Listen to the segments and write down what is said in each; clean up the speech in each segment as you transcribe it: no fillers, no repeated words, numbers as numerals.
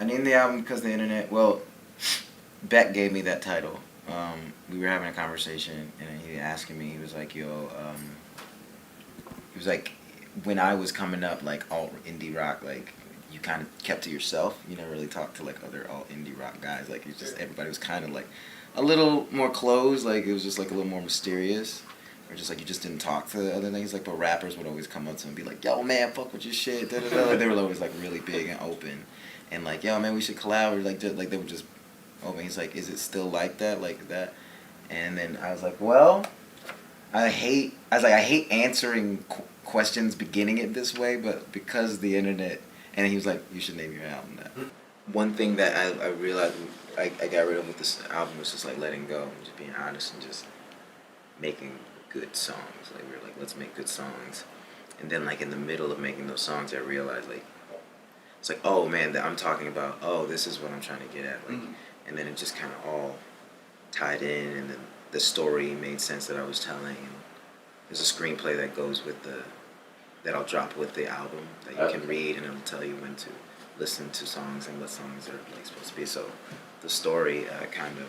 I named the album because the internet. Well, Beck gave me that title. We were having a conversation, and he asking me. He was like, "Yo," he was like, "When I was coming up, like alt indie rock, like you kind of kept to yourself. You never really talked to like other alt indie rock guys. Like it's just everybody was kind of like a little more closed. Like it was just like a little more mysterious." Or just like you just didn't talk to other things, like but rappers would always come up to him and be like, "Yo man, fuck with your shit." Da, da, da. Like, they were always like really big and open, and like, "Yo man, we should collab." Or like they were just open. He's like, "Is it still like that, like that?" And then I was like, "Well, I hate." I was like, "I hate answering questions beginning it this way, but because the internet." And he was like, "You should name your album that." One thing that I realized I got rid of with this album was just like letting go and just being honest and just making good songs. Like we were like, let's make good songs. And then like in the middle of making those songs, I realized like it's like, oh man, that I'm talking about. Oh, this is what I'm trying to get at. Like, and then it just kind of all tied in, and then the story made sense that I was telling. And there's a screenplay that goes with that I'll drop with the album that you can read, and it'll tell you when to listen to songs and what songs are like supposed to be. So the story kind of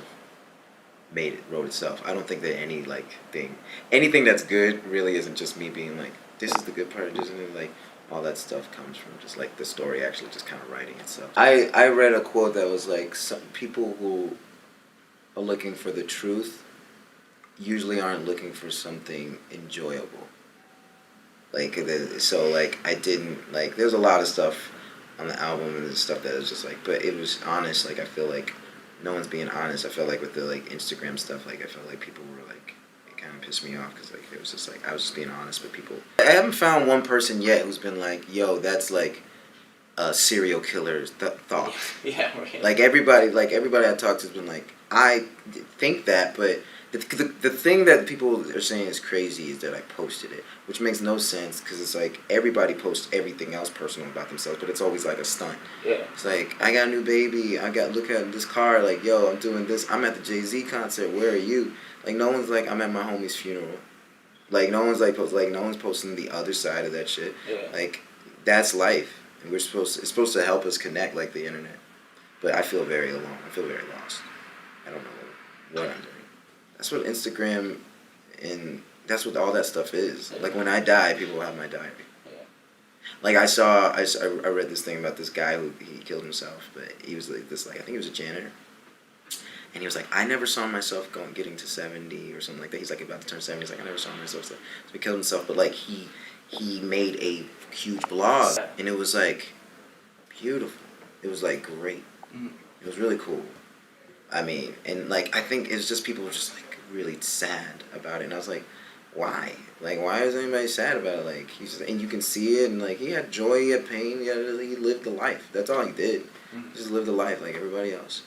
wrote itself. I don't think that anything that's good really isn't just me being like, this is the good part, isn't it? Like all that stuff comes from just like the story actually just kind of writing itself. I read a quote that was like, some people who are looking for the truth usually aren't looking for something enjoyable. Like so like I didn't like there's a lot of stuff on the album and stuff that was just like, but it was honest. Like I feel like no one's being honest. I felt like with the like Instagram stuff, like I felt like people were like, it kind of pissed me off because like it was just like I was just being honest with people. I haven't found one person yet who's been like, yo, that's like a serial killer's thought. Yeah, right. Like everybody I talked to has been like, I think that, but the thing that people are saying is crazy is that I posted it, which makes no sense because it's like everybody posts everything else personal about themselves, but it's always like a stunt. Yeah. It's like, I got a new baby, look at this car, like, yo, I'm doing this, I'm at the Jay-Z concert, where are you? Like, no one's like, I'm at my homie's funeral. Like, no one's like, no one's posting the other side of that shit. Yeah. Like, that's life, and it's supposed to help us connect like the internet. But I feel very alone, I feel very lost. I don't know what I'm doing. That's what Instagram and that's what all that stuff is. Like when I die, people will have my diary. Like I read this thing about this guy who he killed himself, but he was like this, like I think he was a janitor, and he was like, I never saw myself getting to 70 or something like that. He's like about to turn 70. He's like, I never saw myself so he killed himself, but like he made a huge blog, and it was like beautiful. It was like great. It was really cool. I mean, and like I think it's just people were just like really sad about it, and I was like, why? Like, why is anybody sad about it? Like, and you can see it, and like he had joy, he had pain, he lived the life. That's all he did. He just lived a life like everybody else.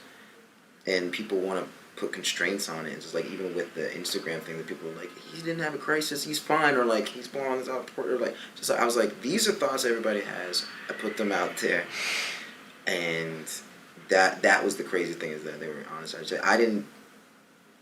And people want to put constraints on it. It's just like even with the Instagram thing, that people are like, he didn't have a crisis, he's fine, or like he's born without or like just I was like, these are thoughts everybody has. I put them out there, and that was the crazy thing, is that they were honest.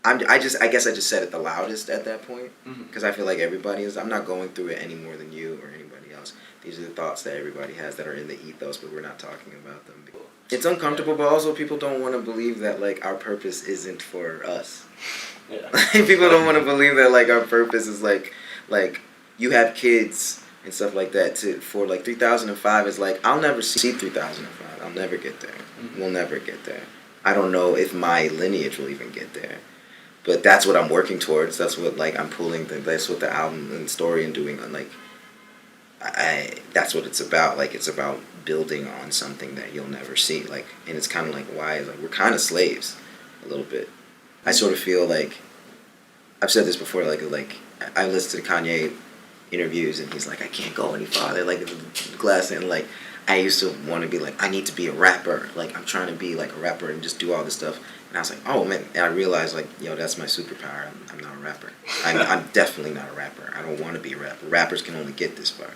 I guess I just said it the loudest at that point because I feel like everybody is. I'm not going through it any more than you or anybody else. These are the thoughts that everybody has that are in the ethos, but we're not talking about them. It's uncomfortable, but also people don't want to believe that like our purpose isn't for us. Yeah. People don't want to believe that like our purpose is like you have kids and stuff like that. For like 3005 is like, I'll never see 3005. I'll never get there. We'll never get there. I don't know if my lineage will even get there. But that's what I'm working towards. That's what like I'm pulling. That's what the album and story and doing. Like, that's what it's about. Like it's about building on something that you'll never see. Like, and it's kind of like why like we're kind of slaves, a little bit. I sort of feel like I've said this before. Like I listened to Kanye interviews and he's like, I can't go any farther. Like the glass and like I used to want to be like, I need to be a rapper. Like I'm trying to be like a rapper and just do all this stuff. And I was like, oh man, and I realized like, yo, that's my superpower. I'm not a rapper. I'm definitely not a rapper. I don't want to be a rapper. Rappers can only get this far.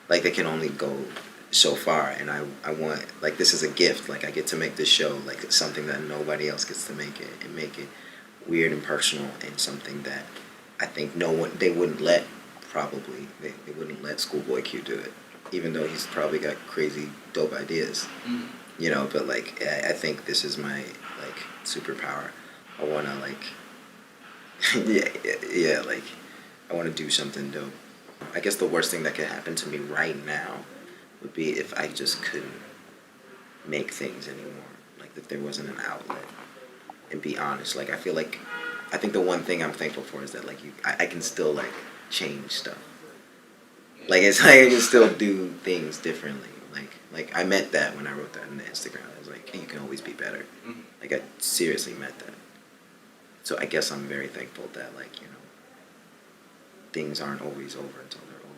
Like they can only go so far, and I want, like, this is a gift. Like I get to make this show, like it's something that nobody else gets to make it, and make it weird and personal, and something that I think they wouldn't let, probably, they wouldn't let Schoolboy Q do it, even though he's probably got crazy dope ideas. you know. But like, I think this is my like superpower. I wanna like, yeah, like, I wanna do something dope. I guess the worst thing that could happen to me right now would be if I just couldn't make things anymore. Like if there wasn't an outlet. And be honest. Like I feel like I think the one thing I'm thankful for is that like I can still like change stuff. Like it's like I can still do things differently. Like I meant that when I wrote that in the Instagram. I was like, hey, you can always be better. Like I seriously meant that. So I guess I'm very thankful that like, you know, things aren't always over until they're over.